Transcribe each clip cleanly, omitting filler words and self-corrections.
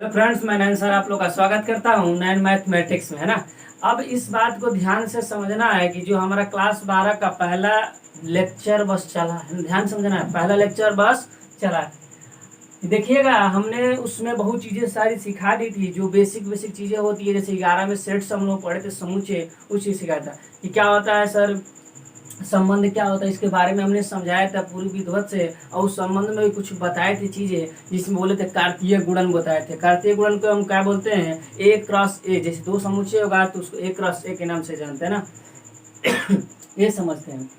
Friends, मैं नयन sir आप लोग का स्वागत करता हूँ नयन मैथमेटिक्स में, है ना। अब इस बात को ध्यान से समझना है कि जो हमारा क्लास 12 का पहला लेक्चर बस चला है, ध्यान समझना है, पहला लेक्चर बस चला है। देखिएगा, हमने उसमें बहुत चीज़ें सारी सिखा दी थी, जो बेसिक बेसिक चीज़ें होती है। जैसे 11 में सेट्स हम लोग पढ़े थे, समूचे, उस चीज़ सिखाया था कि क्या होता है सर, संबंध क्या होता है, इसके बारे में हमने समझाया था पूरी विधिवत से। और उस संबंध में भी कुछ बताए थे चीजें, जिसमें बोले थे कार्तीय गुणन बताए थे। कार्तीय गुणन को हम क्या बोलते हैं, ए क्रॉस ए। जैसे दो समुच्चय होगा तो उसको ए क्रॉस ए के नाम से जानते हैं ना। ये समझते हैं।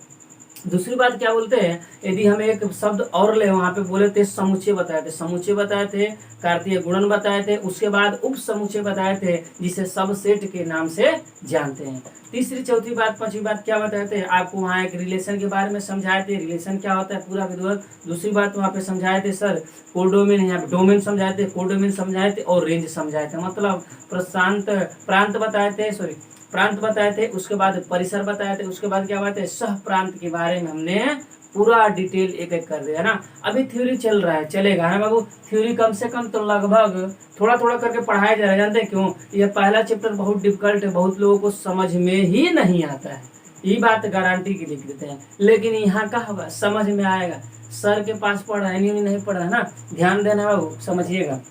दूसरी बात क्या बोलते हैं, यदि हम एक शब्द और ले, वहां पे बोले थे समुच्चय बताए थे, समुच्चय बताए थे, कार्तीय गुणन बताए थे, उसके बाद उप समुच्चय बताए थे, जिसे सब सेट के नाम से जानते हैं। तीसरी चौथी बात पांचवी बात क्या बताए थे आपको, वहाँ एक रिलेशन के बारे में समझाए थे, रिलेशन क्या होता है पूरा विधिवत। दूसरी बात वहाँ पे समझाए थे सर कोडोमेन, यहाँ पे डोमेन समझाए थे, कोडोमेन समझाए थे और रेंज समझाए थे। मतलब प्रशांत प्रांत बताए थे, सॉरी प्रांत बताए थे, उसके बाद परिसर बताए थे, उसके बाद क्या बात है, सह प्रांत के बारे में हमने पूरा डिटेल एक एक कर दिया ना। अभी थ्योरी चल रहा है, चलेगा है बाबू। थ्योरी कम से कम तो लगभग थोड़ा थोड़ा करके पढ़ाया जा रहा है। जानते हैं क्यों? ये पहला चैप्टर बहुत डिफिकल्ट है, बहुत लोगों को समझ में ही नहीं आता है, ये बात गारंटी की लिख देते हैं। लेकिन यहाँ का समझ में आएगा। सर के पास पढ़ रहा है, नहीं पढ़ रहा है ना, ध्यान देना बाबू, समझिएगा।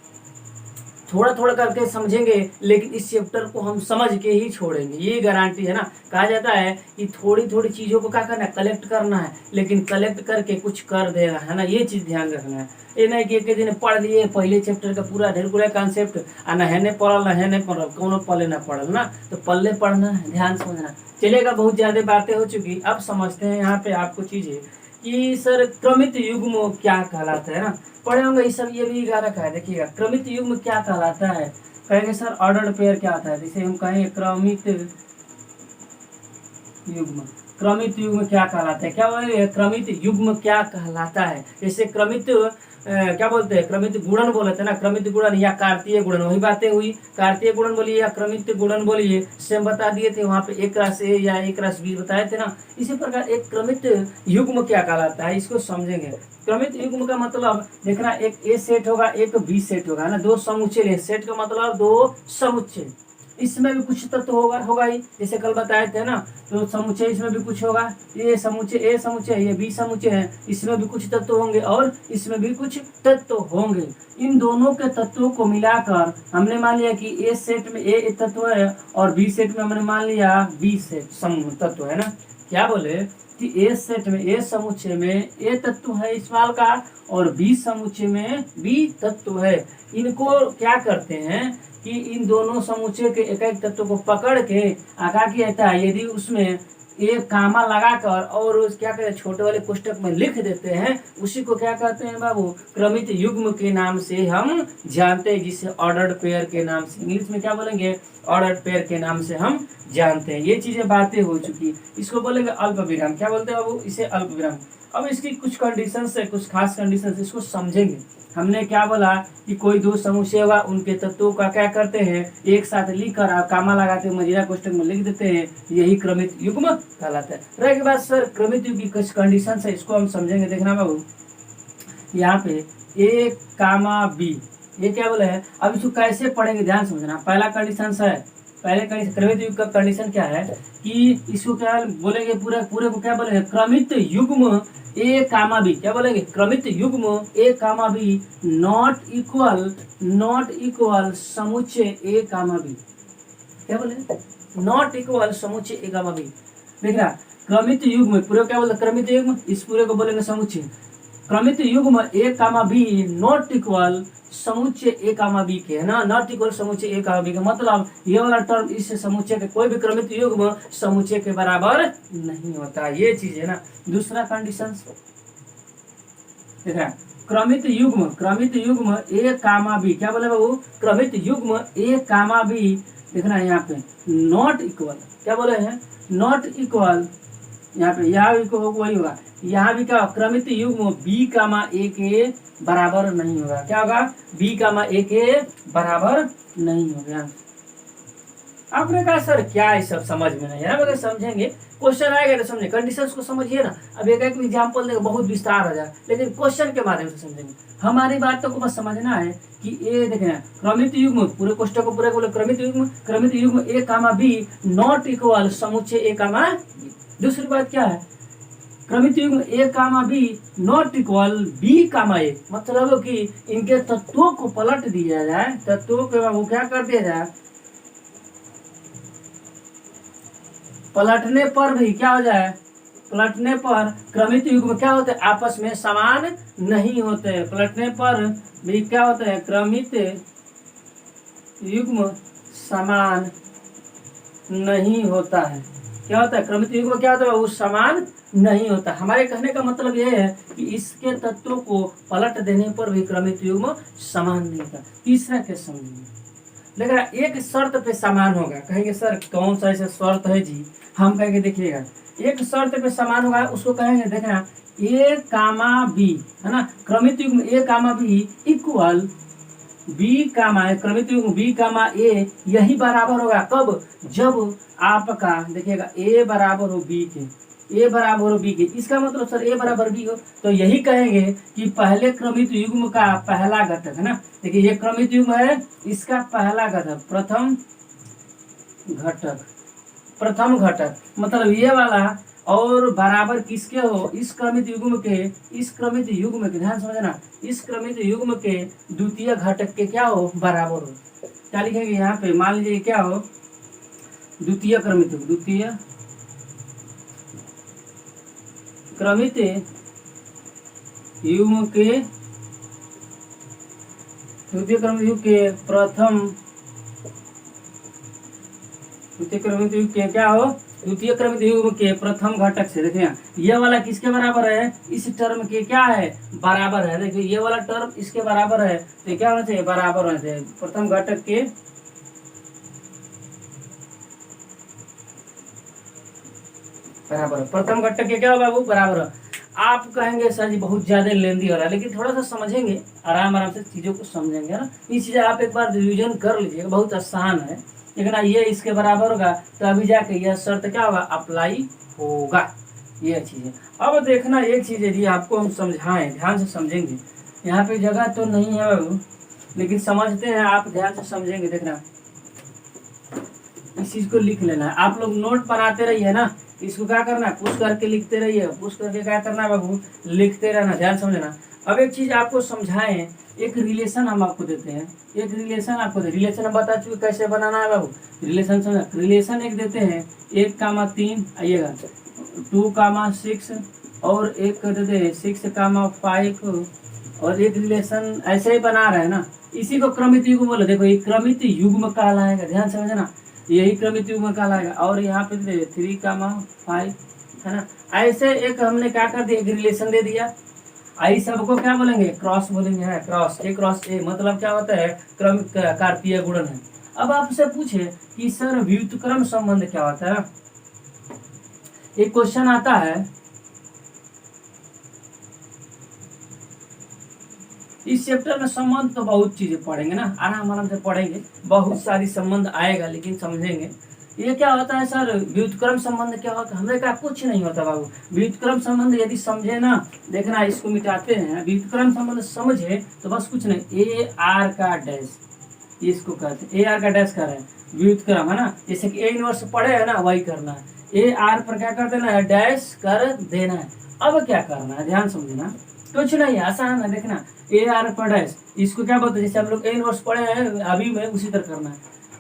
थोड़ा थोड़ा करके समझेंगे, लेकिन इस चैप्टर को हम समझ के ही छोड़ेंगे, ये गारंटी है ना। कहा जाता है कि थोड़ी थोड़ी चीजों को क्या करना है, कलेक्ट करना है, लेकिन कलेक्ट करके कुछ कर देना है ना, ये चीज ध्यान रखना है। ये नहीं कि एक दिन पढ़ लिए पहले चैप्टर का पूरा ढेर पूरा कॉन्सेप्ट, नहने पढ़ल नहने पढ़ल, कोनो पल्ले ना पढ़ल ना, तो पल्ले पढ़ना है, ध्यान समझना। चलेगा, बहुत ज्यादा बातें हो चुकी, अब समझते हैं यहाँ पे आपको चीजें कि सर क्रमित युग्म क्या कहलाता है ना। पढ़े होंगे ये सब, ये भी गा रखा है। देखिएगा, क्रमित युग्म क्या कहलाता है, कहेंगे सर ऑर्डर्ड पेयर क्या होता है। जैसे हम कहेंगे क्रमित युग्म, क्रमित युग्म क्या कहलाता है, क्या बोलेंगे, क्रमित युग्म क्या कहलाता है। जैसे क्रमित क्या बोलते हैं, क्रमित गुणन बोलते हैं ना, क्रमित गुणन या कार्तीय गुणन, वही बातें हुई। कार्तीय गुणन बोलिए या क्रमित गुणन बोलिए, सेम बता दिए थे वहां पे, एक रस ए या एक रस बी बताए थे ना। इसी प्रकार एक क्रमित युग्म क्या कहलाता है, इसको समझेंगे। क्रमित युग्म का मतलब देखना, एक ए सेट होगा, एक बी सेट होगा ना, दो समुच्चय। सेट का मतलब दो समुच्चय, इसमें भी कुछ तत्व होगा ही, जैसे कल बताए थे ना। तो समुच्चय इसमें भी कुछ होगा, ये समुच्चय ए समुच्चय, ये बी समुच्चय है, इसमें भी कुछ तत्व होंगे और इसमें भी कुछ तत्व होंगे। इन दोनों के तत्वों को मिलाकर हमने मान लिया कि ए सेट में ए तत्व है और बी सेट में हमने मान लिया बी सेट समूह तत्व है ना। क्या बोले कि ए सेट में ए समुच्चय में ए तत्व है स्मॉल का और बी समुच्चय में बी तत्व है। इनको क्या करते हैं कि इन दोनों समुच्चय के एक एक तत्व को पकड़ के आका किया जाता है। यदि उसमें एक कामा लगाकर और उस क्या कहते हैं छोटे वाले पुस्तक में लिख देते हैं, उसी को क्या कहते हैं बाबू, क्रमित युग्म के नाम से हम जानते हैं, जिसे ऑर्डर्ड पेयर के नाम से, इंग्लिश में क्या बोलेंगे, ऑर्डर्ड पेयर के नाम से हम जानते हैं। ये चीजें बातें हो चुकी, इसको बोलेंगे अल्प विराम। क्या बोलते हैं बाबू, इसे अल्प विराम। अब इसकी कुछ कंडीशन है, कुछ खास कंडीशन, इसको समझेंगे। हमने क्या बोला कि कोई दो समुच्चय होगा, उनके तत्वों का क्या करते हैं, एक साथ लिखकर आप कामा लगाते हैं, मजीरा कोष्टक में लिख देते हैं, यही क्रमित युग्म कहलाता है। रह के बाद सर क्रमित युग्म की कुछ कंडीशन है, इसको हम समझेंगे। देखना बाबू, यहाँ पे ए कामा बी, ये क्या बोले है, अब इसको कैसे पढ़ेंगे ध्यान समझना। पहला कंडीशन है, पहले क्रमित युग्म का कंडीशन क्या है कि इसको क्या बोलेंगे, पूरे पूरे को क्या बोलेंगे, क्रमित युग्म ए कामा बी। क्या बोलेंगे, क्रमित युग्म ए कामा बी नॉट इक्वल समुच्चय ए कामा बी। क्या बोले, नॉट इक्वल समुच्चय ए कामा बी। देखना, क्रमित युग्म पूरे क्या बोलते, क्रमित युग्म, इस पूरे को बोलेंगे समुच्चय। क्रमित युग्म ए कामा बी नॉट इक्वल समुच्चय ए कामा बी के, है ना, नॉट इक्वल समुच्चय ए कामा बी का मतलब ये वाला टर्म इस समुच्चय के, कोई भी क्रमित युग्म समुच्चय के बराबर नहीं होता, ये चीज है ना। दूसरा कंडीशन देखा, क्रमित युग्म ए कामा बी, क्या बोले बाबू, क्रमित युग्म ए कामा बी। देखना यहाँ पे नॉट इक्वल, क्या बोले हैं, नॉट इक्वल, यहाँ पे यहाँ भी वही होगा, यहाँ भी क्या, क्रमित युग्म बी कामा ए के बराबर नहीं होगा। क्या होगा, बी कामा ए के बराबर नहीं होगा। आपने कहा सर क्या ये सब समझ में नहीं है, अगर समझेंगे क्वेश्चन आएगा तो समझे, कंडीशंस को समझिए ना। अब एक एक एग्जाम्पल देगा, बहुत विस्तार हो जाए, लेकिन क्वेश्चन के माध्यम से समझेंगे। हमारी बातों को बस समझना है कि ए देखें क्रमित युग्म, पूरे क्वेश्चन को पूरे बोले क्रमित युग्म ए कामा बी नॉट इक्वल समुच्चय ए कामा बी। दूसरी बात क्या है, क्रमित युग्म ए कामा B not equal B comma ए, मतलब कि इनके तत्वों को पलट दिया जाए, तत्वों के वो क्या कर दिया जाए, पलटने पर भी क्या हो जाए, पलटने पर क्रमित युग्म क्या होते हैं, आपस में समान नहीं होते। पलटने पर भी क्या होते हैं, क्रमित युग्म समान नहीं होता है। क्या होता है, क्रमित युग्म क्या होता है, वो समान नहीं होता। हमारे कहने का मतलब यह है कि इसके तत्वों को पलट देने पर भी क्रमित युग्म समान नहीं होता। तीसरा केस समझिए, लेकिन एक शर्त पे समान होगा। कहेंगे सर कौन सा ऐसा शर्त है जी, हम कहेंगे देखिएगा एक शर्त पे समान होगा, उसको कहेंगे देखना ए कामा बी, है ना, क्रमित युग्म ए कामा बी इक्वल बी कामा है, क्रमित युग्म बी कामा ए, यही बराबर होगा कब, जब आपका देखिएगा ए बराबर हो बी के, ए बराबर हो बी के। इसका मतलब सर ए बराबर बी हो, तो यही कहेंगे कि पहले क्रमित युग्म का पहला घटक, है ना, देखिए ये क्रमित युग्म है, इसका पहला घटक प्रथम घटक मतलब ये वाला, और बराबर किसके हो, इस क्रमित युग्म के ध्यान समझना, इस क्रमित युग्म के द्वितीय घटक के क्या हो, बराबर हो। क्या लिखेंगे यहाँ पे, मान लीजिए क्या हो, द्वितीय क्रमित युग्म के प्रथम द्वितीय क्रमित युग्म के क्या हो, द्वितीय क्रमित युग्म के प्रथम घटक से। देखिए ये वाला किसके बराबर है, इस टर्म के क्या है, बराबर है। देखिए ये वाला टर्म इसके बराबर है, तो क्या होना चाहिए, बराबर होना चाहिए। प्रथम घटक के बराबर, प्रथम घटक के क्या होगा, वो बराबर है। आप कहेंगे सर जी बहुत ज्यादा लेंदी हो रहा है, लेकिन थोड़ा सा समझेंगे, आराम से चीजों को समझेंगे, है ना। ये चीजें आप एक बार रिविजन कर लीजिएगा, बहुत आसान है। लेकिन ये इसके बराबर होगा तो अभी जाके यह शर्त क्या होगा, अप्लाई होगा। ये चीज है। अब देखना एक चीज है जी, आपको हम समझाएं, ध्यान से समझेंगे। यहाँ पे जगह तो नहीं है बाबू, लेकिन समझते हैं, आप ध्यान से समझेंगे। देखना इस चीज को लिख लेना है, आप लोग नोट बनाते रहिए ना, इसको क्या करना है, पुश करके लिखते रहिए, पुश करके क्या करना है बाबू, लिखते रहना, ध्यान समझना। अब एक चीज आपको समझाएं, एक रिलेशन हम आपको देते हैं, एक रिलेशन आपको रिलेशन हम बता चुके कैसे बनाना है बाबू। रिलेशन समझना, रिलेशन एक देते हैं 1,3 आइएगा 2,6 और एक देते हैं 6,5 और एक रिलेशन ऐसे ही बना रहे हैं ना, इसी को क्रमित युग्म बोले। देखो ये क्रमित युग्म कहलाएगा, ध्यान समझना, यही क्रमित युग्म कहलाएगा। और यहाँ पे 3,5 है ना, ऐसे एक हमने क्या कर दिया, एक रिलेशन दे दिया। आई सबको क्या बोलेंगे, क्रॉस बोलेंगे, है क्रॉस ए मतलब क्या होता है, क्रम कार्तीय गुणन है। अब आपसे पूछे कि सर व्युत्क्रम संबंध क्या होता है, एक क्वेश्चन आता है, इस चैप्टर में संबंध तो बहुत चीजें पढ़ेंगे ना, आराम से पढ़ेंगे, बहुत सारी संबंध आएगा, लेकिन समझेंगे ये क्या होता है सर, व्युत्क्रम संबंध क्या होता है। हमने कहा कुछ नहीं होता बाबू, व्युत्क्रम संबंध यदि समझे ना, देखना इसको मिटाते हैं, व्युत्क्रम संबंध समझे तो बस कुछ नहीं, ए आर का डैश, इसको कहते हैं ए आर का डैश कर रहे हैं, व्युत्क्रम है ना, जैसे कि ए इनवर्स पढ़े है ना, वही करना है, ए आर पर क्या कर देना है, डैश कर देना है। अब क्या करना है, ध्यान समझना, कुछ नहीं आसान है। देखना ए आर पर डैश, इसको क्या बोलते हैं, जैसे आप लोग ए इनवर्स पढ़े हैं अभी में, उसी तरह करना है।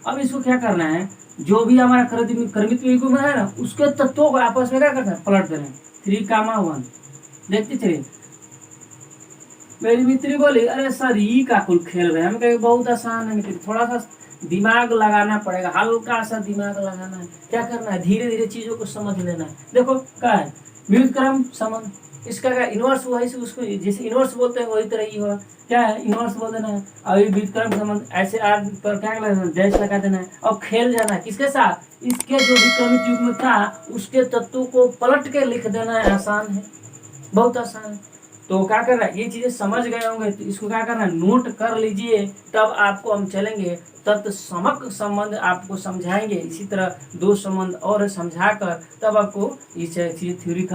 अब इसको क्या करना है, जो भी हमारा क्रमित युग्म है ना, उसके तत्वों को आपस में क्या करना है, पलट देना है। 3,1 देखते चलिए, मेरी मित्री बोली अरे सर ये का कुल खेल रहे हैं, हम कहे बहुत आसान है मित्र, थोड़ा सा दिमाग लगाना पड़ेगा, हल्का सा दिमाग लगाना है, क्या करना है, धीरे धीरे चीजों को समझ लेना है। देखो क्या है, व्युत्क्रम संबंध, इसका क्या इनवर्स हुआ, इसे उसको जैसे इनवर्स बोलते हैं वही तरह ही हुआ, क्या है, इनवर्स बोल देना है। और ये व्युत्क्रम संबंध ऐसे आर पर क्या करना है, डैश लगा देना है, और खेल जाना है किसके साथ, इसके जो भी क्रमित युग्म था उसके तत्वों को पलट के लिख देना है। आसान है, बहुत आसान है। तो क्या कर रहा है, ये चीजें समझ गए होंगे तो इसको क्या करना है, नोट कर लीजिए। तब आपको हम चलेंगे तत्समक संबंध आपको समझाएंगे। इसी तरह दो संबंध और समझाकर तब आपको इस थ्योरी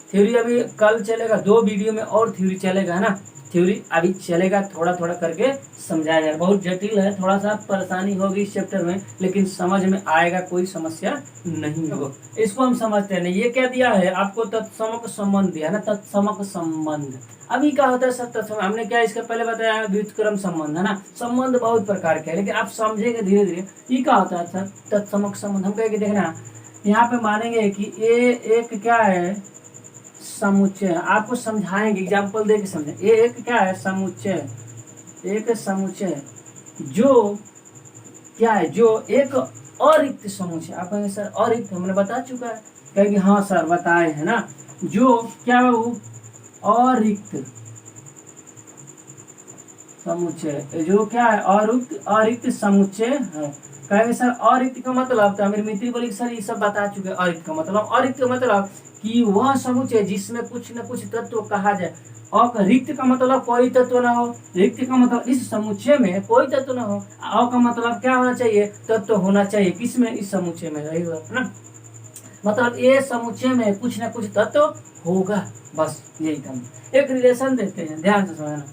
थ्योरी अभी कल चलेगा, 2 वीडियो में और थ्योरी चलेगा, है ना। थ्योरी अभी चलेगा, थोड़ा थोड़ा करके समझाया जाएगा। बहुत जटिल है, थोड़ा सा परेशानी होगी इस चैप्टर में, लेकिन समझ में आएगा, कोई समस्या नहीं होगा। इसको हम समझते हैं। ये क्या दिया है आपको, तत्समक संबंध दिया ना, तत्समक संबंध। अभी क्या होता है सर तत्समक, हमने क्या इसका पहले बताया, व्युत्क्रम संबंध, है ना। संबंध बहुत प्रकार के है, लेकिन आप समझेंगे धीरे धीरे ये क्या होता है सर तत्समक संबंध। हम कहेंगे देखना, यहाँ पे मानेंगे कि ये एक क्या है, समुच्चय। आपको समझाएंगे, एग्जाम्पल दे के समझे। ये एक क्या है, समुच्चय, एक समुच्चय जो क्या है, जो एक अरिक्त समुच्चय। आप कहेंगे सर अरिक्त, हमने बता चुका है। कहेंगे हाँ सर बताए, है ना। जो क्या बाबू, अरिक्त समुच्चय, जो क्या है, अरिक्त समुच्चय है। कहेंगे सर अरिक्त का मतलब, तो मेरे मित्र बोले सर ये सब बता चुके। अरिक्त का मतलब, अरिक्त का मतलब कि वह समुच्चय जिसमें कुछ न कुछ तत्व कहा जाए। और रिक्त का मतलब कोई तत्व ना हो, रिक्त का मतलब इस समुच्चय में कोई तत्व ना हो। अ का मतलब क्या होना चाहिए, तत्व होना चाहिए। किसमें, इस समुच्चय में, है ना। मतलब ये समुच्चय में कुछ न कुछ तत्व होगा, बस यही काम। एक रिलेशन देते हैं, ध्यान से समझना।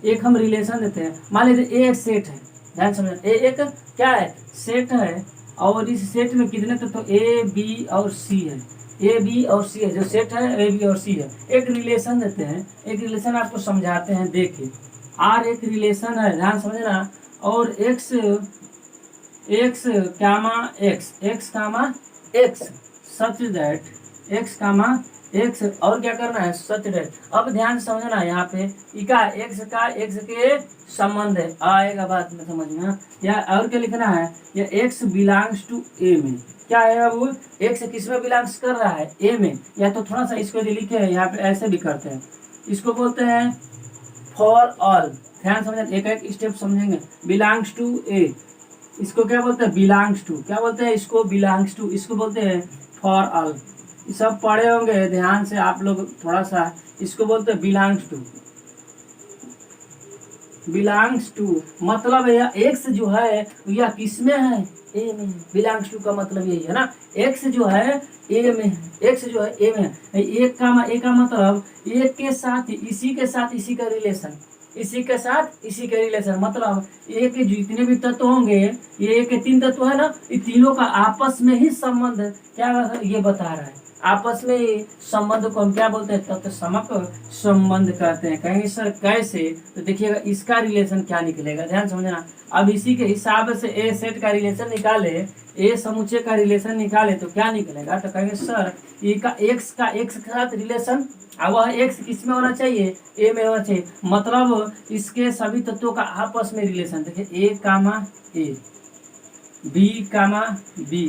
एक हम रिलेशन देते हैं, मान लीजिए एक सेट है, ध्यान समझना। एक क्या है, सेट है, और इस सेट में कितने तत्व, ए बी और सी है। ए बी और सी है, जो सेट है ए बी और सी है। एक रिलेशन देते हैं, एक रिलेशन आपको समझाते हैं, देखिए। आर एक रिलेशन है, ध्यान समझना। और X comma X comma X such that X comma X, और क्या करना है, सच दैट। अब ध्यान समझना, यहाँ पे इका एक्स के संबंध है, आएगा बात में समझ में। या और क्या लिखना है, या एक्स बिलोंग्स टू ए में। क्या है अब, एक्स किस में बिलोंग्स कर रहा है, ए में। या तो थोड़ा सा इसको लिखे हैं यहाँ पे, ऐसे भी करते हैं, इसको बोलते हैं फॉर ऑल। ध्यान समझना, एक एक स्टेप समझेंगे। बिलोंग्स टू ए, इसको क्या बोलते हैं, बिलोंग्स टू। क्या बोलते हैं इसको, बिलोंग्स टू। इसको बोलते हैं फॉर ऑल। ये सब पढ़े होंगे, ध्यान से आप लोग थोड़ा सा। इसको बोलते हैं बिलोंग्स टू। बिलोंग्स टू मतलब यह एक्स जो है यह किस में है, ए में। बिलोंग्स टू का मतलब यही है ना, एक्स जो है ए में है, एक्स जो है ए में है। एक का मतलब एक के साथ, इसी के साथ इसी का रिलेशन, इसी के साथ इसी के रिलेशन। मतलब ए के जितने भी तत्व होंगे, ये ए के 3 तत्व है ना, ये तीनों का आपस में ही संबंध क्या ये बता रहा है। आपस में ही संबंध को हम क्या बोलते हैं, तत्समक संबंध कहते हैं। कहेंगे सर कैसे, तो देखिएगा इसका रिलेशन क्या निकलेगा, ध्यान समझना। अब इसी के हिसाब से ए सेट का रिलेशन निकाले, ए समुच्चय का रिलेशन निकाले तो क्या निकलेगा, तो कहेंगे सर ए का एक्स के साथ रिलेशन। अब वह एक्स किस में होना चाहिए, ए में होना चाहिए। मतलब इसके सभी तत्वों का आपस में रिलेशन। देखिए ए कामा ए, बी कामा बी,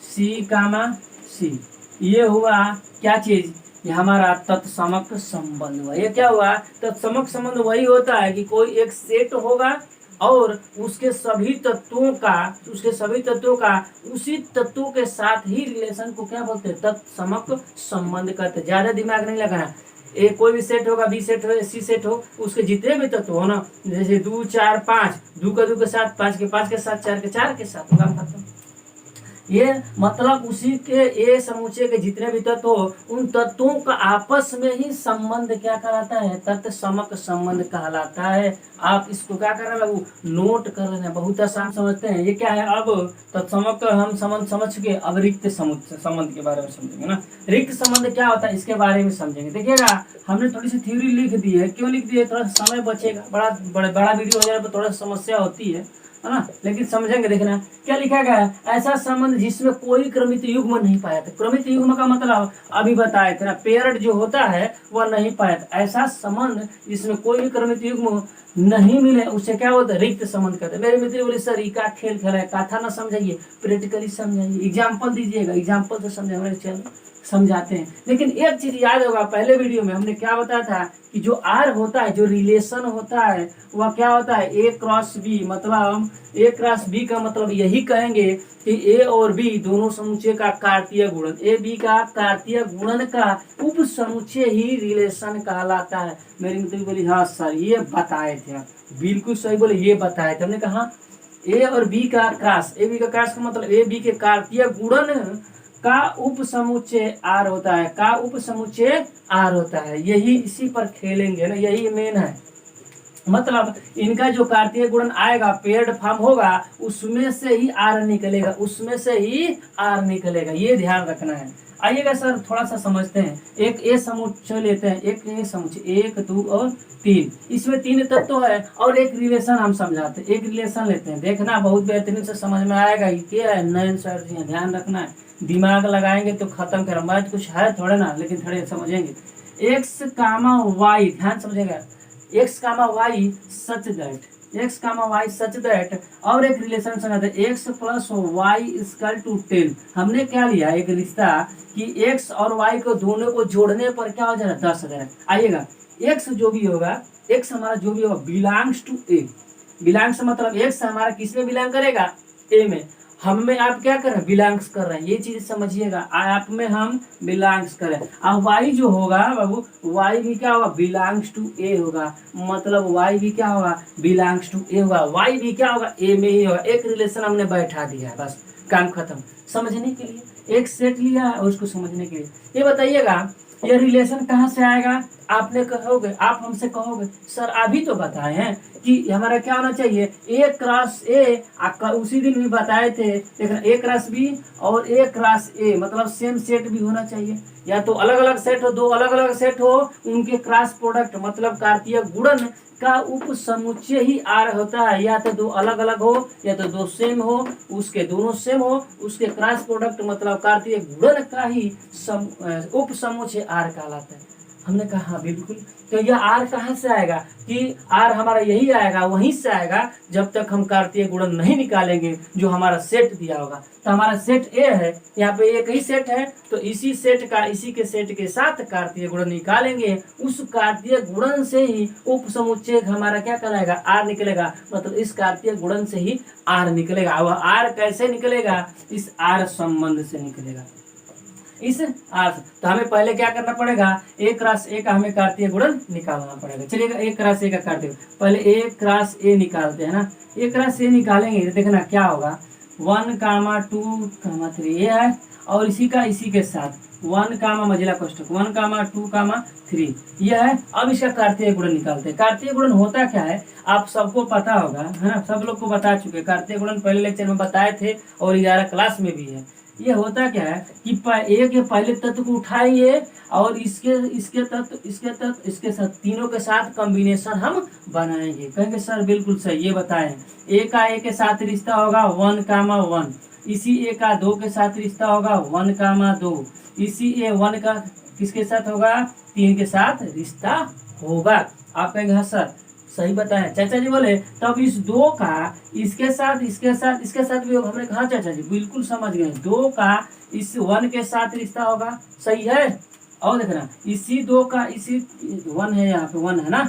सी कामा सी, ये हुआ क्या चीज, ये हमारा तत्समक संबंध हुआ। ये क्या हुआ, तत्समक संबंध वही होता है कि कोई एक सेट होगा और उसके सभी तत्वों का उसी तत्वों के साथ ही रिलेशन को क्या बोलते हैं, तत्समक संबंध कहते हैं। ज्यादा दिमाग नहीं लगाना। ए कोई भी सेट होगा, बी सेट हो, सी सेट हो, उसके जितने भी तत्व हो ना, जैसे 2 4 5, 2 का 2 के साथ, 5 के 5 के साथ, 4 के 4 के साथ, काम खत्म। ये मतलब उसी के ए समुच्चय के जितने भी तत्व हो, उन तत्वों का आपस में ही संबंध क्या कहलाता है, तत्समक संबंध कहलाता है। आप इसको क्या कर रहे हैं, नोट कर रहे हैं, बहुत आसान समझते हैं। ये क्या है, अब तत्समक हम संबंध समझ चुके, अब रिक्त संबंध के बारे में समझेंगे ना। रिक्त संबंध क्या होता है इसके बारे में समझेंगे। देखिएगा हमने थोड़ी सी थ्योरी लिख दी है, क्यों लिख दी है, थोड़ा समय बचेगा। बड़ा वीडियो हो जाए तो थोड़ा समस्या होती है ना, लेकिन समझेंगे। देखना क्या लिखा गया है, ऐसा संबंध जिसमें कोई क्रमित युग्म नहीं पाया था। क्रमित युग्म का मतलब अभी बताया था, पेयर्ड जो होता है वह नहीं पाया था। ऐसा संबंध जिसमें कोई भी क्रमित युग्म नहीं मिले उसे क्या बोलते हैं, रिक्त संबंध कहते हैं। मेरे मित्र बोले सर का खेल खेला है, कथा ना समझाइए, प्रैक्टिकली समझाइए, एग्जाम्पल दीजिएगा, एग्जाम्पल से समझाइए। चलो समझाते हैं। लेकिन एक चीज याद होगा, पहले वीडियो में हमने क्या बताया था कि जो आर होता है, जो रिलेशन होता है, वह क्या होता है, ए क्रॉस बी। मतलब हम ए क्रॉस बी का मतलब यही कहेंगे कि ए और बी दोनों समुच्चय का कार्तीय गुणन, ए बी का कार्तीय गुणन का उप समुच्चय ही रिलेशन कहलाता है। मेरी मित्र बोली हाँ सर ये बताए थे आप, बिल्कुल सही बोले, ये बताए थे हमने कहा। ए और बी का क्रॉस, ए बी का क्रॉस का मतलब ए बी के कार्तीय गुणन का उप समुच्चय आर होता है, का उप समुच्चय आर होता है। यही इसी पर खेलेंगे ना, यही मेन है। मतलब इनका जो कार्तीय गुणन आएगा, पेयर्ड फॉर्म होगा, उसमें से ही आर निकलेगा, उसमें से ही आर निकलेगा, ये ध्यान रखना है। आइएगा सर थोड़ा सा समझते हैं। एक ए समुच्चय लेते हैं, एक ए समुच्चय 1 2 और 3, इसमें 3 तत्व है और एक रिलेशन हम समझाते हैं। एक रिलेशन लेते हैं, देखना बहुत बेहतरीन से समझ में आएगा। ये क्या है, नयन सर जी ध्यान रखना है, दिमाग लगाएंगे तो खत्म कर, मैथ कुछ है थोड़े ना, लेकिन थोड़े समझेंगे। एक्स कामा वाई, ध्यान समझेगा, X comma Y such that, X comma Y such that, और एक रिलेशन समझाते हैं, X plus Y equal to 10। हमने क्या लिया एक रिश्ता कि एक्स और वाई को दोनों को जोड़ने पर क्या हो जाएगा, 10 हो जाएगा। आइएगा, एक्स जो भी होगा, एक्स हमारा जो भी होगा बिलोंग्स टू ए, बिलोंग्स मतलब एक्स हमारा किस में बिलोंग करेगा, ए में। हम में आप क्या कर रहे हैं, बिलोंग्स कर रहे हैं, ये चीज समझिएगा, आप में हम बिलोंग्स करें। अब वाई जो होगा बाबू, वाई भी क्या होगा, बिलोंग्स टू ए होगा, मतलब वाई भी क्या होगा, बिलोंग्स टू ए होगा, वाई भी क्या होगा, ए में ही होगा। एक रिलेशन हमने बैठा दिया है, बस काम खत्म। समझने के लिए एक सेट लिया है और उसको समझने के लिए ये बताइएगा, ये रिलेशन कहाँ से आएगा। आपने कहोगे, आप हमसे कहोगे सर अभी तो बताए हैं कि हमारा क्या होना चाहिए, ए क्रॉस ए, उसी दिन भी बताए थे, देखना ए क्रॉस बी और ए क्रॉस ए, मतलब सेम सेट भी होना चाहिए, या तो अलग अलग सेट हो, दो अलग अलग सेट हो, उनके क्रॉस प्रोडक्ट मतलब कार्तीय गुणन का उप समुच्चय ही आर होता है। या तो दो अलग अलग हो, या तो दो सेम हो, उसके दोनों सेम हो, उसके क्रॉस प्रोडक्ट मतलब कार्तीय गुणन का ही उप समुच्चय आर कहलाता है। हमने कहा हाँ बिल्कुल। तो यह आर कहाँ से आएगा कि आर हमारा यही आएगा, वहीं से आएगा जब तक हम कार्तीय गुणन नहीं निकालेंगे जो हमारा सेट दिया होगा। तो हमारा सेट ए है, यहाँ पे एक ही सेट है, तो इसी सेट का इसी के सेट के साथ कार्तीय गुणन निकालेंगे, उस कार्तीय गुणन से ही उप समुच्चय हमारा क्या कहलाएगा, आर निकलेगा। मतलब इस कार्तीय गुणन से ही आर निकलेगा। वह आर कैसे निकलेगा, इस आर संबंध से निकलेगा, इस आर। तो हमें पहले क्या करना पड़ेगा, ए क्रॉस ए का हमें कार्तीय गुणन निकालना पड़ेगा। चलिएगा ए क्रॉस ए का कार्तीय, पहले ए क्रॉस ए निकालते हैं ना। ए क्रॉस ए निकालेंगे तो देखना क्या होगा, 1 कामा 2 कामा 3 ये है, और इसी का इसी के साथ 1 कामा मझिला कोष्ठक 1 कामा 2 कामा 3 यह है। अब इसका कार्तीय गुणन निकालते हैं। कार्तीय गुणन होता क्या है, आप सबको पता होगा है ना, सब लोग को बता चुके। कार्तीय गुणन पहले लेक्चर में बताए थे और 11 क्लास में भी है। ये होता क्या है कि ए के पहले तत्व को उठाएंगे और इसके तत्व इसके साथ तीनों के साथ कॉम्बिनेशन हम बनाएंगे। कहेंगे सर बिल्कुल सही, ये बताएं। ए का ए के साथ रिश्ता होगा 1 कामा 1, इसी ए का 2 के साथ रिश्ता होगा 1 कामा 2, इसी ए 1 का किसके साथ होगा, 3 के साथ रिश्ता होगा। आप कहेंगे हाँ सर सही बताएं। चाचा जी बोले तब इस 2 का इसके साथ इसके साथ भी होगा। हमने कहा चाचा जी बिल्कुल समझ गए, 2 का इस 1 के साथ रिश्ता होगा, सही है। और देखना इसी 2 का इसी 1 है, यहाँ पे 1 है ना,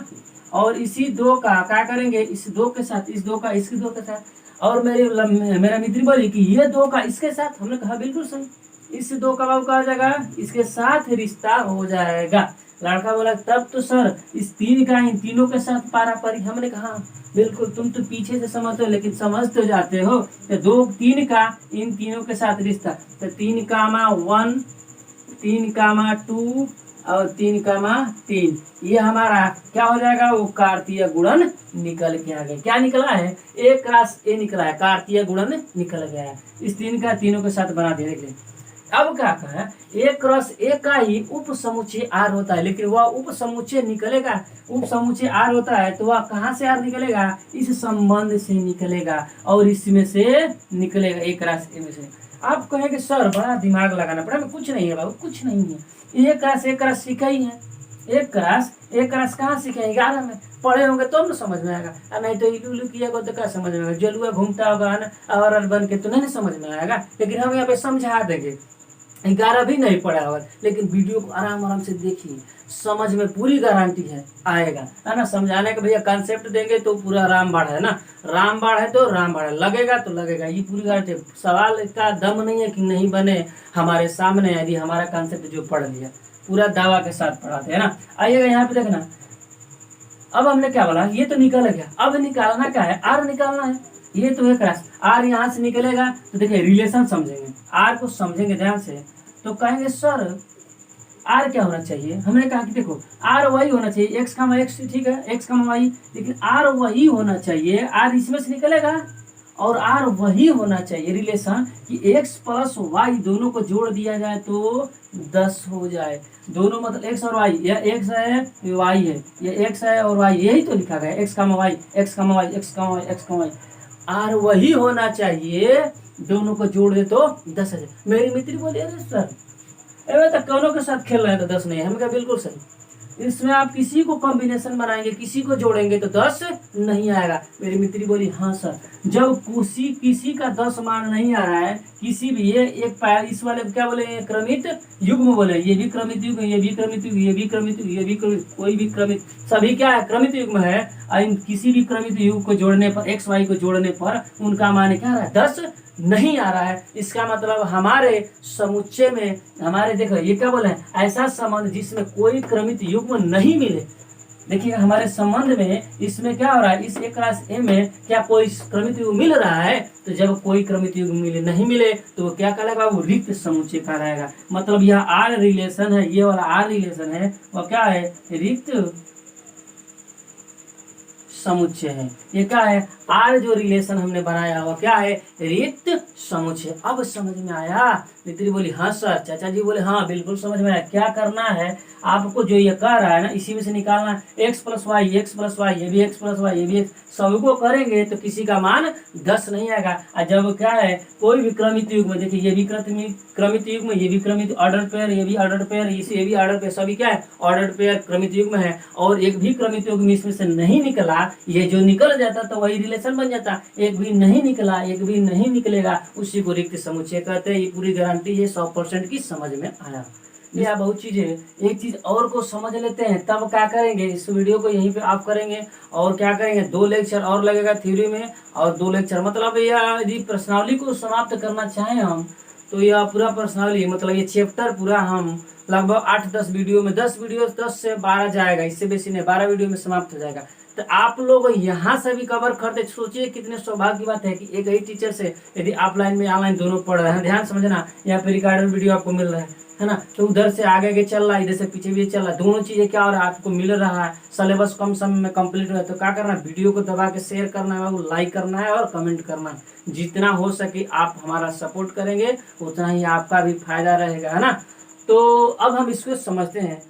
और इसी 2 का क्या करेंगे, इस 2 के साथ इस 2 का इसके 2 के साथ। और मेरा मित्र बोली कि ये 2 का इसके साथ, हमने कहा बिल्कुल सही, इस 2 का भाव कहा जाएगा इसके साथ रिश्ता हो जाएगा। लड़का बोला तब तो सर इस 3 का इन तीनों के साथ पारा परी। हमने कहा बिल्कुल, तुम तो पीछे से समझते हो लेकिन समझ तो जाते हो। तो 2 3 का इन तीनों के साथ रिश्ता, तो 3 कामा 1 3 कामा 2 और 3 कामा 3 ये हमारा क्या हो जाएगा, वो कार्तीय गुणन निकल के आ गया। क्या निकला है, ए क्रॉस ए निकला है, कार्तीय गुणन निकल गया है। इस 3 का तीनों के साथ बना दिया। देखिए अब क्या कहा, ए क्रॉस ए का ही उप समुच्चय आर होता है, लेकिन वह उप समुच्चय निकलेगा, उप समुच्चय आर होता है तो वह कहाँ से आर निकलेगा, इस संबंध से निकलेगा और इसमें से निकलेगा, ए क्रॉस ए में से। आप कहेंगे सर बड़ा दिमाग लगाना पड़ा, कुछ नहीं है बाबू, कुछ नहीं है। ए क्रॉस सीखा ही है, एक क्रॉस कहाँ सीखे, 11 में पढ़े होंगे तो ना समझ में आएगा, और नहीं तो इलू किया तो क्या समझ में आएगा, जलुआ घूमता होगा ना और बन के तो नहीं समझ में आएगा। लेकिन हम यहाँ पे समझा देंगे। 11 भी नहीं पढ़ा होगा, लेकिन वीडियो को आराम आराम से देखिए, समझ में पूरी गारंटी है आएगा, है ना। समझाने का भैया कंसेप्ट देंगे तो पूरा रामबाण है ना, रामबाण है तो रामबाण है, लगेगा तो लगेगा, ये पूरी गारंटी। सवाल का दम नहीं है कि नहीं बने हमारे सामने, यदि हमारा कंसेप्ट जो पढ़ लिया पूरा दावा के साथ पढ़ाते हैं ना। आइएगा यहाँ पे देखना, अब हमने क्या बोला, ये तो निकल गया, अब निकालना क्या है, आर निकालना है। ये तो है क्रॉस, आर यहाँ से निकलेगा तो देखिए रिलेशन समझेंगे, आर को समझेंगे ध्यान से, तो कहेंगे सर आर क्या होना चाहिए। हमने कहा कि देखो आर वही होना चाहिए, एक्स का एक्स, ठीक है, एक्स का वाई, लेकिन आर वही होना चाहिए, आर इसमें से निकलेगा और आर वही होना चाहिए रिलेशन कि एक्स प्लस वाई दोनों को जोड़ दिया जाए तो 10 हो जाए। दोनों मतलब एक्स और वाई, या एक्स है वाई है, या एक्स है और वाई, यही तो लिखा गया है, एक्स का वाई, एक्स का वाई, एक्स का वाई, एक्स का वाई, आर वही होना चाहिए, दोनों को जोड़ दे तो 10 है। मेरी मित्र बोली अरे सर अरे तो कौनों के साथ खेल रहे हैं तो 10 नहीं है। हम कहा बिल्कुल सही, इसमें आप किसी को कॉम्बिनेशन बनाएंगे, किसी को जोड़ेंगे तो 10 नहीं आएगा। मेरी मित्री बोली हाँ सर, जब किसी का 10 मान नहीं आ रहा है, किसी भी, ये एक पैर इस वाले क्या बोले, क्रमित युग्म बोले, ये भी क्रमित युग्म, ये भी क्रमित युग्म, ये भी क्रमित युग्म, ये भी क्रमित, कोई भी क्रमित, सभी क्या है क्रमित युग्म है। इन किसी भी क्रमित युग्म को जोड़ने पर, एक्स वाई को जोड़ने पर उनका मान क्या आ रहा है, 10 नहीं आ रहा है। इसका मतलब हमारे समुच्चय में, हमारे देखो ये क्या बोले, ऐसा संबंध जिसमें कोई क्रमित युग्म नहीं मिले। देखिए हमारे संबंध में इसमें क्या हो रहा है, इस एक क्लास ए में क्या कोई क्रमित युग्म मिल रहा है, तो जब कोई क्रमित युग्म मिले नहीं मिले तो क्या कहलाएगा, वो रिक्त समुच्चय कहलाएगा। मतलब यह आर रिलेशन है, ये वाला आर रिलेशन है वो क्या है, रिक्त समुच्चय है। ये क्या है, आर जो रिलेशन हमने बनाया हुआ क्या है, रिक्त समुच्चय। अब समझ में आया। मित्री बोली हाँ सर, चाचा जी बोले हाँ बिल्कुल समझ में आया। क्या करना है आपको, जो ये कह रहा है ना इसी में से निकालना है, X plus Y, X plus Y, ये भी एक्स प्लस वाई, ये भी एक्स, सबको करेंगे तो किसी का मान 10 नहीं आएगा। और जब क्या है कोई भी क्रमित युग्म, देखिए ये भी क्रमित युग्म, ये भी क्रमित ऑर्डर पेयर, ये भी ऑर्डर पेयर, ये भी ऑर्डर पेयर, सभी क्या है ऑर्डर पेयर क्रमित युग्म है। और एक भी क्रमित युग्म इसमें से नहीं निकला, ये जो निकल जाता तो वही रिलेशन बन जाता। एक भी नहीं निकला, एक भी नहीं निकलेगा, उसी को रिक्त समुच्चय कहते हैं। ये पूरी गारंटी ये 100% की समझ में आया। या बहुत चीजें, एक चीज और को समझ लेते हैं तब क्या करेंगे, इस वीडियो को यहीं पे आप करेंगे और क्या करेंगे, 2 लेक्चर और लगेगा थ्योरी में और 2 लेक्चर, मतलब यदि प्रश्नावली को समाप्त करना चाहें हम तो यह पूरा प्रश्नावली, मतलब ये चैप्टर पूरा हम लगभग 8-10 वीडियो में, 10 वीडियो 10 से 12 जाएगा, इससे बेसी नहीं, 12 वीडियो में समाप्त हो जाएगा। तो आप लोग यहाँ से भी कवर करते, सोचिए कितने सौभाग्य की बात है कि एक ही टीचर से यदि ऑफलाइन में ऑनलाइन दोनों पढ़ रहे हैं, ध्यान समझना, यहाँ पे रिकॉर्डेड वीडियो आपको मिल रहा है ना, तो उधर से आगे चल रहा है, इधर से पीछे भी चल रहा है, दोनों चीजें क्या हो रहा है आपको मिल रहा है, सिलेबस कम समय में कंप्लीट हो है। तो क्या करना है, वीडियो को दबा के शेयर करना है, लाइक करना है और कमेंट करना है। जितना हो सके आप हमारा सपोर्ट करेंगे उतना ही आपका भी फायदा रहेगा, है ना। तो अब हम इसको समझते हैं।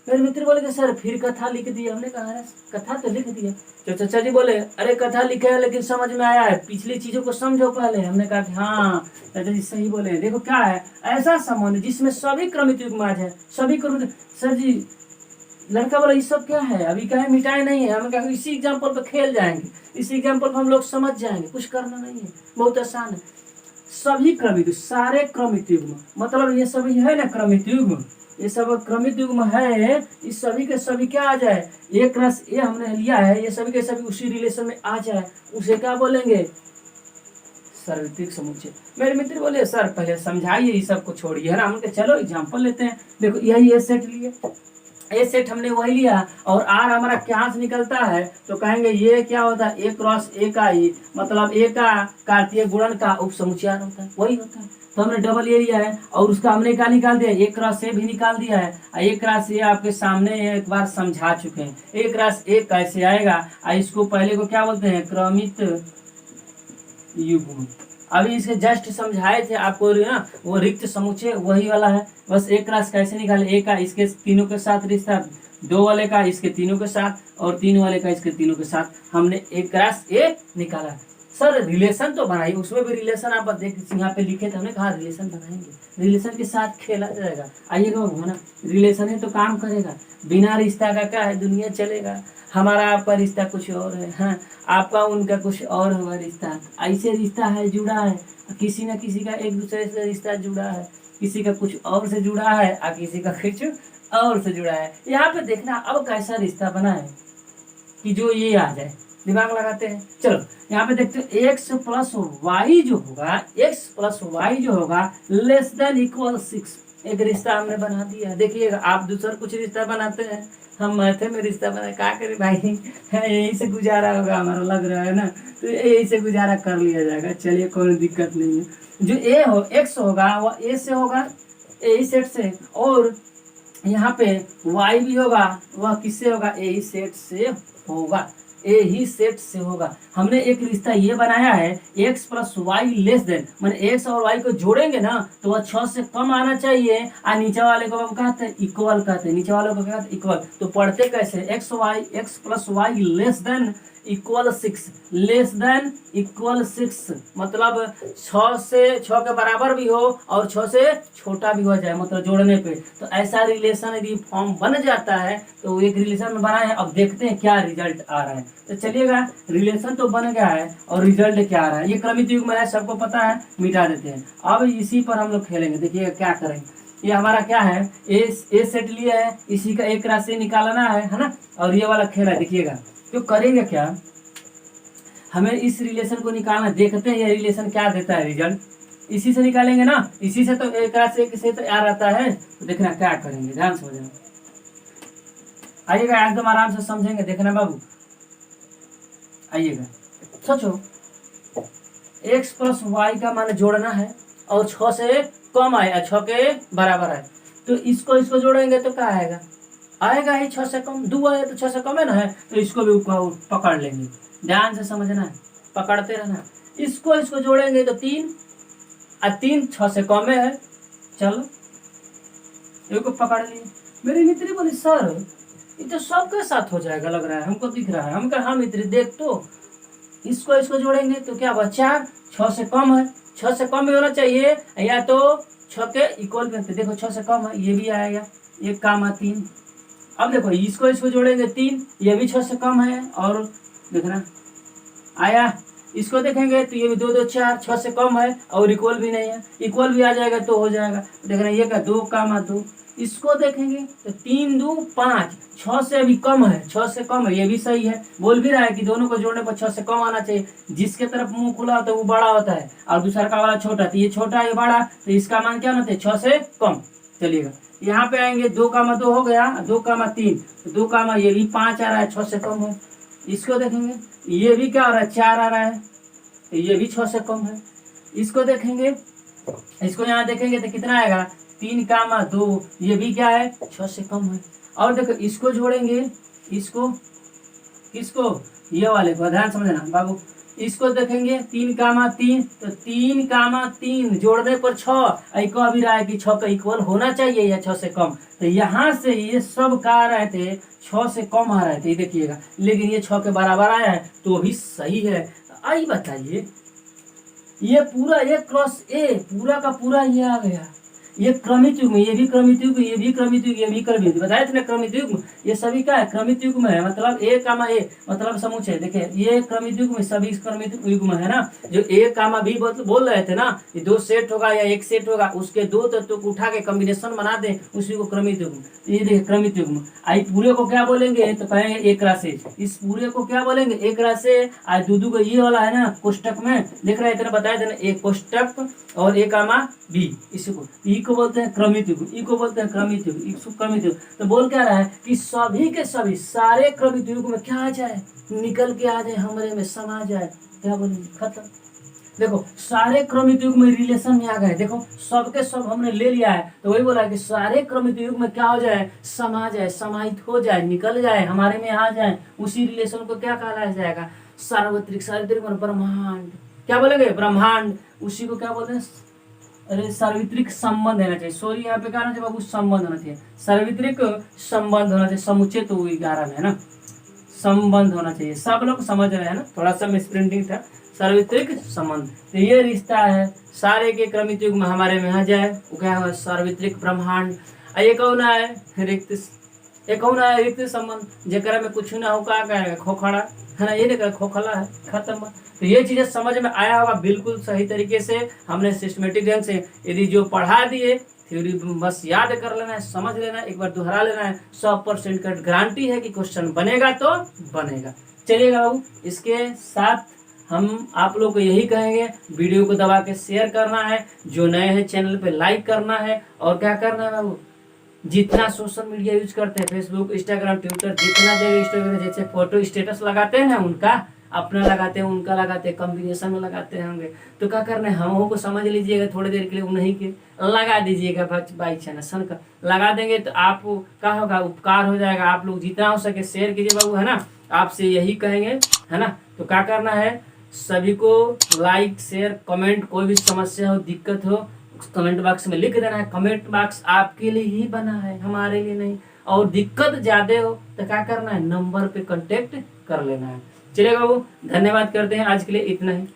मेरे मित्र बोले कि सर फिर कथा लिख दी। हमने कहा है कथा तो लिख दिया। तो चाचा जी बोले अरे कथा लिखे है लेकिन समझ में आया है, पिछली चीजों को समझो पहले। हमने कहा कि हाँ चाचा जी सही बोले। देखो क्या है, ऐसा संबंध जिसमें सभी क्रमित युग्म है, सभी क्रमित। सर जी लड़का बोला ये सब क्या है, अभी क्या है मिटाए नहीं है। हमने कहा इसी एग्जाम्पल पर खेल जाएंगे, इसी एग्जाम्पल पर हम लोग समझ जाएंगे, कुछ करना नहीं है, बहुत आसान है। सभी क्रमित, सारे क्रमित युग्म, मतलब ये सभी है ना क्रमित युग्म, ये सब क्रमित युग्म है, इस सभी के सभी क्या आ जाए, एक रस ये हमने लिया है, ये सभी के सभी उसी रिलेशन में आ जाए, उसे क्या बोलेंगे, सार्वत्रिक समुच्चय। मेरे मित्र बोले सर पहले समझाइए, ये सब को छोड़िए, है ना। हम चलो एग्जाम्पल लेते हैं। देखो यही ये सेट लिए, ए सेट हमने वही लिया और आर हमारा क्या से निकलता है, तो कहेंगे ये क्या होता है, ए क्रॉस ए का ही, मतलब ए का कार्तीय गुणन का उप समुच्चय होता है, वही होता है। तो हमने डबल ए लिया है और उसका हमने क्या निकाल दिया, ए क्रॉस ए भी निकाल दिया है। ए क्रॉस ए आपके सामने एक बार समझा चुके हैं, ए क्रॉस ए कैसे आएगा। इसको पहले को क्या बोलते हैं, क्रमित युग्म। अभी इसके जस्ट समझाए थे आपको ना, वो रिक्त समुच्चय वही वाला है। बस एक क्लास कैसे निकाले, एक का इसके तीनों के साथ रिश्ता, 2 वाले का इसके तीनों के साथ और 3 वाले का इसके तीनों के साथ हमने एक क्लास ए निकाला। सर रिलेशन तो बनाइए, उसमें भी रिलेशन आप देख यहाँ पे लिखे थे, हमने कहा रिलेशन बनाएंगे, रिलेशन के साथ खेला जाएगा। आइएगा ना, रिलेशन है तो काम करेगा, बिना रिश्ता का क्या है दुनिया चलेगा। हमारा आपका रिश्ता कुछ और है, हाँ आपका उनका कुछ और हुआ रिश्ता, ऐसे रिश्ता है जुड़ा है, किसी न किसी का एक दूसरे से रिश्ता जुड़ा है। किसी का कुछ और से जुड़ा है और किसी का कुछ और से जुड़ा है। यहाँ पे देखना अब कैसा रिश्ता बना है कि जो ये आ जाए, दिमाग लगाते हैं। चलो यहाँ पे देखते हो x प्लस वाई जो होगा, x प्लस वाई जो होगा लेस देन इक्वल 6, एक रिश्ता हमने बना दिया। देखिएगा आप दूसरा कुछ रिश्ता बनाते हैं, हम मैथे में रिश्ता बनाए, क्या करें भाई यही से गुजारा होगा हमारा, लग रहा है ना, तो यही से गुजारा कर लिया जाएगा। चलिए कोई दिक्कत नहीं है। जो ए हो x होगा वह ए से होगा, ए सेट से, और यहाँ पे y भी होगा वह किससे होगा, ए ही सेट से होगा, ए ही सेट से होगा। हमने एक रिश्ता ये बनाया है x plus Y less than, मैंने x और y को जोड़ेंगे ना तो वह 6 से कम आना चाहिए, और नीचे वाले को हम कहते हैं इक्वल कहते हैं, नीचे वाले को क्या कहते हैं इक्वल। तो पढ़ते कैसे, x plus Y less than equal 6, less than equal 6 मतलब 6 के बराबर भी हो और 6 से छोटा भी हो जाए, मतलब जोड़ने पे। तो ऐसा रिलेशन यदि फॉर्म बन जाता है तो एक रिलेशन बना है। अब देखते हैं क्या रिजल्ट आ रहा है। तो चलिएगा रिलेशन तो बन गया है और रिजल्ट क्या आ रहा है, ये क्रमित युग्म है, सबको पता है, मिटा देते हैं। अब इसी पर हम लोग खेलेंगे। देखिएगा क्या करेंगे, ये हमारा क्या है, ए सेट लिया है, इसी का एक राशि निकालना है ना, और ये वाला खेल है। देखिएगा तो करेंगे क्या, हमें इस रिलेशन को निकालना, देखते हैं ये रिलेशन क्या देता है रिजल्ट, इसी से निकालेंगे ना, इसी से तो एक राशि से तो आ रहता है। तो देखना क्या करेंगे, ध्यान समझना, आइएगा एकदम आराम से समझेंगे, देखना बाबू, आइएगा सोचो, x प्लस वाई का मान जोड़ना है और 6 से कम आए, 6 के बराबर है, तो इसको जोड़ेंगे तो क्या आएगा, आएगा ही 6 से कम, 2 आए तो 6 से कम है ना, है तो इसको भी पकड़ लेंगे। ध्यान से समझना है, पकड़ते रहना। इसको जोड़ेंगे तो 3, और 3 6 से कम है, चलो इसको पकड़ लिए। मेरी मित्री बोली सर ये तो सबके साथ हो जाएगा, लग रहा है हमको, दिख रहा है। हम कहा हाँ मित्री देख तो, इसको जोड़ेंगे तो क्या हुआ, 4, 6 से कम है, 6 से कम भी होना चाहिए, या तो 6 के इक्वल करते, देखो 6 से कम है, ये भी आएगा, 1 कामा 3। अब देखो इसको जोड़ेंगे 3, ये भी 6 से कम है, और देखना आया, इसको देखेंगे तो ये भी 2 2 4, 6 से कम है और इक्वल भी नहीं है, इक्वल भी आ जाएगा तो हो जाएगा। देखना ये का 2 कामा 2, इसको देखेंगे तो 3 2 5, 6 से अभी कम है, 6 से कम है, ये भी सही है, बोल भी रहा है कि दोनों को जोड़ने पर 6 से कम आना चाहिए। जिसके तरफ मुंह खुला होता है वो बड़ा होता है और दूसरा का वाला छोटा, तो ये छोटा ये बड़ा, तो इसका मान क्या होना चाहिए, 6 से कम। चलिएगा यहाँ पे आएंगे, 2 कामा 2 हो गया, 2 कामा 3, 2 कामा ये भी 5 आ रहा है, 6 से कम है। इसको देखेंगे ये भी क्या हो रहा है, 4 आ रहा है, तो ये भी 6 से कम है। इसको देखेंगे, इसको यहाँ देखेंगे तो कितना आएगा, 3 कामा 2, ये भी क्या है, 6 से कम है। और देखो इसको जोड़ेंगे, इसको किसको, ये वाले को, ध्यान समझना बाबू, इसको देखेंगे 3 कामा 3, तो 3 कामा 3 जोड़ने पर 6, इक्वल भी रहा है कि 6 का इक्वल होना चाहिए या 6 से कम। तो यहाँ से ये सब का आ रहे थे 6 से कम आ रहे थे, देखिएगा, लेकिन ये 6 के बराबर आया है तो भी सही है। तो आई बताइए, ये पूरा ये क्रॉस ए पूरा का पूरा ये आ गया, ये क्रमित युग्म, ये भी क्रमित युग्म, ये भी क्रमित युग्म, ये भी क्रमित युग्म, बताया था क्रमित युग्म, ये सभी का है क्रमित युग्म है, मतलब ए कामा ए मतलब समुच्चय। देखिए ये क्रमित युग्म, सभी क्रमित युग्म है ना। जो ए कामा बी बोल रहे थे ना, ये 2 सेट होगा या 1 सेट होगा, उसके 2 तत्वों को उठा के कॉम्बिनेशन बना दे, उसी को क्रमित युग्म। ये देखिए क्रमित युग्म, आई पूरे को क्या बोलेंगे, तो कहेंगे एक राशि, इस पूरे को क्या बोलेंगे, एक राशि। आज दूधू को ये वाला है ना कोष्टक में देख रहे थे, बताया था ना, एक कोष्टक और ए कामा बी, इसको ई को बोलते हैं क्रमित युग्म, ई को बोलते हैं क्रमित युग्म, इसको क्रमित युग्म। तो बोल क्या रहा है कि सभी के सभी सारे क्रमित युग्म में क्या आ जाए, निकल के आ जाए, हमरे में समा जाए, क्या बोलेंगे, खत्म। देखो सारे क्रमित युग्म में रिलेशन में आ गए, देखो सबके सब हमने ले लिया है, तो वही बोला कि सारे क्रमित युग्म में क्या हो जाए, समा जाए, समाहित हो जाए, निकल जाए, हमारे में आ जाए, उसी रिलेशन को क्या कहा जाएगा, सार्वत्रिक। सार्वत्रिक मतलब ब्रह्मांड, क्या बोलेंगे, ब्रह्मांड, उसी को क्या बोलते हैं, अरे सार्वत्रिक संबंध होना चाहिए, सॉरी यहाँ पे कहना चाहिए बाबू, संबंध होना चाहिए, सार्वत्रिक संबंध होना चाहिए, समुच्चय तो 11 में है ना, संबंध होना चाहिए, सब लोग समझ रहे हैं ना, थोड़ा सा मिसप्रिंटिंग था, सार्वत्रिक संबंध। तो ये रिश्ता है, सारे के क्रमित युग्म हमारे में आ जाए, वो क्या है, सार्वत्रिक ब्रह्मांड। ये कौन है, रिक्त एक कौन है रिक्त संबंध जेकरा में कुछ ना हो का कहेगा खोखड़ा है ना, ये नहीं कहे खोखला है, खत्म। तो ये चीजें समझ में आया होगा बिल्कुल सही तरीके से हमने सिस्टमेटिक ढंग से यदि जो पढ़ा दिए थ्योरी बस याद कर लेना है, समझ लेना है, एक बार दोहरा लेना है, 100% का गारंटी है कि क्वेश्चन बनेगा तो बनेगा। चलिएगा बाबू, इसके साथ हम आप लोग को यही कहेंगे, वीडियो को दबा के शेयर करना है, जो नए हैं चैनल पे लाइक करना है, और क्या करना है बाबू, जितना सोशल मीडिया यूज करते हैं फेसबुक इंस्टाग्राम ट्विटर, जितना जगह इंस्टाग्राम जैसे फोटो स्टेटस लगाते हैं ना, उनका अपना लगाते हैं, उनका लगाते हैं, कॉम्बिनेशन में लगाते होंगे, तो क्या करना है हम को समझ लीजिएगा, थोड़ी देर के लिए उन्हीं के लगा दीजिएगा बाई चांस का लगा देंगे तो आप क्या होगा, उपकार हो जाएगा। आप लोग जितना हो सके शेयर कीजिए बाबू, है ना, आपसे यही कहेंगे, है ना। तो क्या करना है, सभी को लाइक शेयर कमेंट, कोई भी समस्या हो दिक्कत हो कमेंट बॉक्स में लिख देना है। कमेंट बॉक्स आपके लिए ही बना है, हमारे लिए नहीं। और दिक्कत ज्यादा हो तो क्या करना है, नंबर पे कांटेक्ट कर लेना है। चलिए बाबू, धन्यवाद करते हैं, आज के लिए इतना ही।